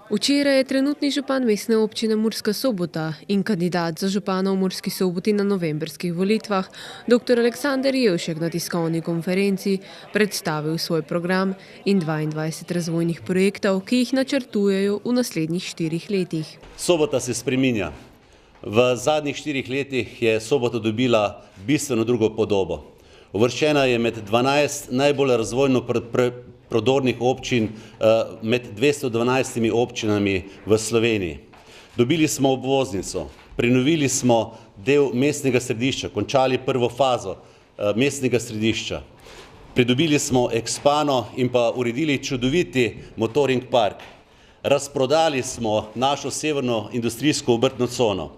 Včeraj je trenutni župan mestne občine Murska Sobota in kandidat za župana v Murski Soboti na novembrskih volitvah, dr. Aleksander Jevšek, na tiskovni konferenci predstavil svoj program in 22 razvojnih projektov, ki jih načrtujejo v naslednjih 4 letih. Sobota se spreminja. V zadnjih 4 letih je Sobota dobila bistveno drugo podobo. Uvrščena je med 12 najbolj razvojno prodornih občin med 212 občinami v Sloveniji. Dobili smo obvoznico, prenovili smo del mestnega središča, končali prvo fazo mestnega središča. Pridobili smo Expano in pa uredili čudoviti motoring park. Razprodali smo našo severno industrijsko obrtno cono.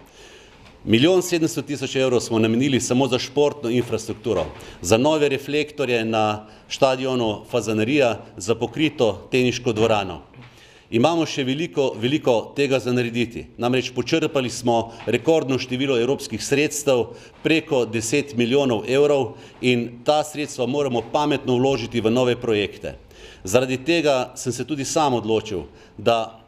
1 700 000 evrov smo namenili samo za športno infrastrukturo, za nove reflektorje na štadionu Fazanerija, za pokrito teniško dvorano. Imamo še veliko tega za narediti. Namreč počrpali smo rekordno število evropskih sredstev, preko 10 milijonov evrov, in ta sredstva moramo pametno vložiti v nove projekte. Zaradi tega sem se tudi sam odločil, da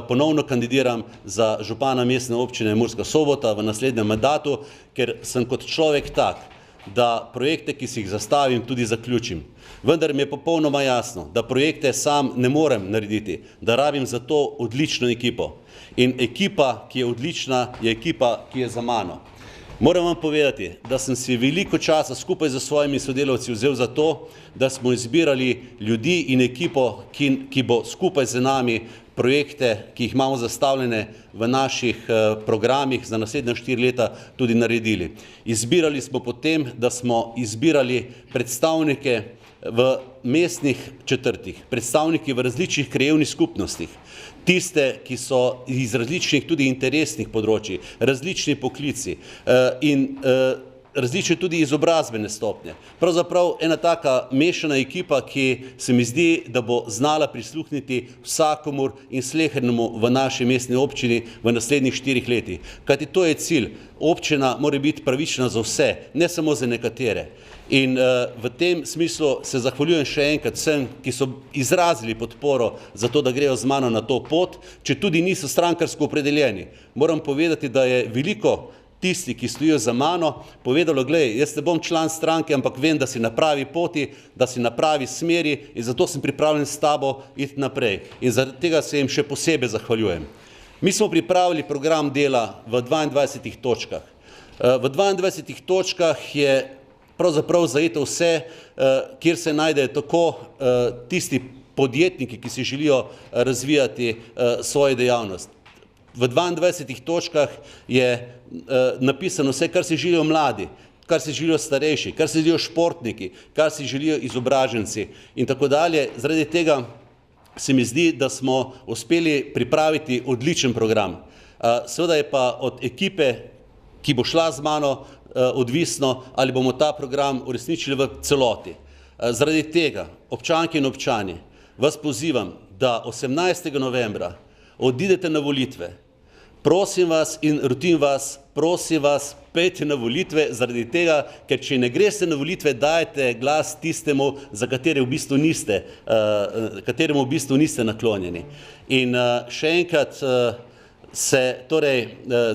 ponovno kandidiram za župana mestne občine Murska Sobota v naslednjem mandatu, ker sem kot človek tak, da projekte, ki si jih zastavim, tudi zaključim. Vendar mi je popolnoma jasno, da projekte sam ne morem narediti, da rabim za to odlično ekipo. In ekipa, ki je odlična, je ekipa, ki je za mano. Moram vam povedati, da sem si veliko časa skupaj z svojimi sodelavci vzel za to, da smo izbirali ljudi in ekipo, ki bo skupaj z nami projekte, ki jih imamo zastavljene v naših programih za naslednja 4 leta, tudi naredili. Izbirali smo potem, da smo izbirali predstavnike v mestnih četrtih, predstavniki v različnih krajevnih skupnostih, tiste, ki so iz različnih tudi interesnih področij, različni poklici in različne tudi izobrazbene stopnje. Pravzaprav ena taka mešana ekipa, ki se mi zdi, da bo znala prisluhniti vsakomur in slehernemu v naši mestni občini v naslednjih 4 letih. Kajti to je cilj. Občina mora biti pravična za vse, ne samo za nekatere. In v tem smislu se zahvaljujem še enkrat vsem, ki so izrazili podporo za to, da grejo z mano na to pot, če tudi niso strankarsko opredeljeni. Moram povedati, da je veliko tisti, ki stojijo za mano, povedalo, glej, jaz ne bom član stranke, ampak vem, da si na pravi poti, da si na pravi smeri, in zato sem pripravljen s tabo iti naprej. In zaradi tega se jim še posebej zahvaljujem. Mi smo pripravili program dela v 22 točkah. V 22 točkah je pravzaprav zajeto vse, kjer se najdejo tako tisti podjetniki, ki si želijo razvijati svojo dejavnost. V 22 točkah je napisano vse, kar si želijo mladi, kar si želijo starejši, kar si želijo športniki, kar si želijo izobraženci in tako dalje. Zaradi tega se mi zdi, da smo uspeli pripraviti odličen program. Seveda je pa od ekipe, ki bo šla z mano, odvisno, ali bomo ta program uresničili v celoti. Zaradi tega, občanke in občani, vas pozivam, da 18. novembra odidete na volitve. Prosim vas in rotim vas, prosim vas, pejte na volitve, zaradi tega, ker če ne greste na volitve, dajete glas tistemu, za kateremu v bistvu niste naklonjeni. In še enkrat se torej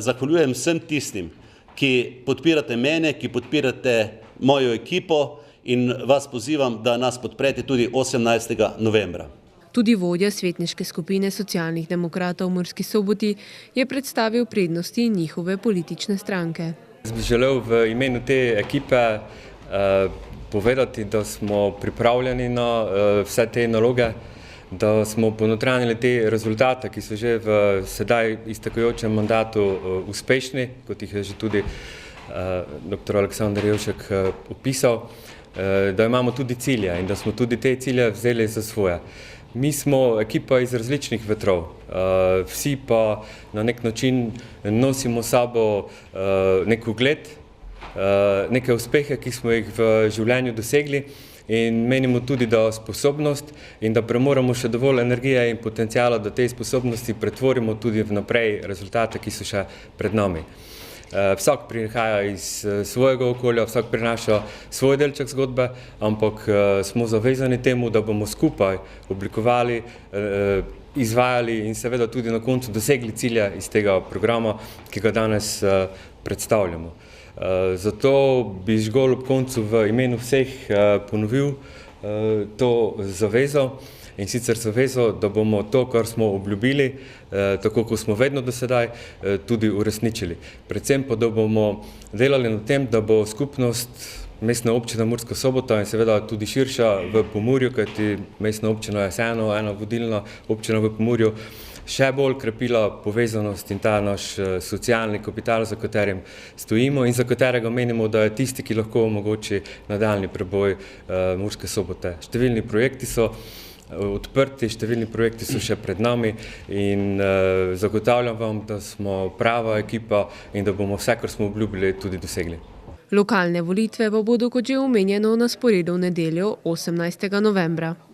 zahvaljujem vsem tistim, ki podpirate mene, ki podpirate mojo ekipo, in vas pozivam, da nas podprete tudi 18. novembra. Tudi vodja svetniške skupine socialnih demokratov v Murski Soboti je predstavil prednosti njihove politične stranke. Jaz bi želel v imenu te ekipe povedati, da smo pripravljeni na vse te naloge, da smo ponotranjili te rezultate, ki so že v sedaj iztekajočem mandatu uspešni, kot jih je že tudi dr. Aleksander Jevšek opisal, da imamo tudi cilje in da smo tudi te cilje vzeli za svoje. Mi smo ekipa iz različnih vetrov, vsi pa na nek način nosimo sabo nek ugled, neke uspehe, ki smo jih v življenju dosegli, in menimo tudi, da sposobnost in da premoramo še dovolj energije in potencijala, da te sposobnosti pretvorimo tudi vnaprej rezultate, ki so še pred nami. Vsak prihaja iz svojega okolja, vsak prinaša svoj delček zgodbe, ampak smo zavezani temu, da bomo skupaj oblikovali, izvajali in seveda tudi na koncu dosegli cilje iz tega programa, ki ga danes predstavljamo. Zato bi zgolj ob koncu v imenu vseh ponovil to zavezo, in sicer zavezo, da bomo to, kar smo obljubili, tako kot smo vedno do sedaj, tudi uresničili. Predvsem pa, da bomo delali na tem, da bo skupnost Mestna občina Murska Sobota in seveda tudi širša v Pomurju, kajti Mestna občina je vseeno ena vodilna občina v Pomurju, še bolj krepila povezanost in ta naš socialni kapital, za katerim stojimo in za katerega menimo, da je tisti, ki lahko omogoči nadaljnji preboj Murske Sobote. Številni projekti so odprti, številni projekti so še pred nami in zagotavljam vam, da smo prava ekipa in da bomo vse, kar smo obljubili, tudi dosegli. Lokalne volitve pa bodo, kot že omenjeno, na sporedu v nedeljo 18. novembra.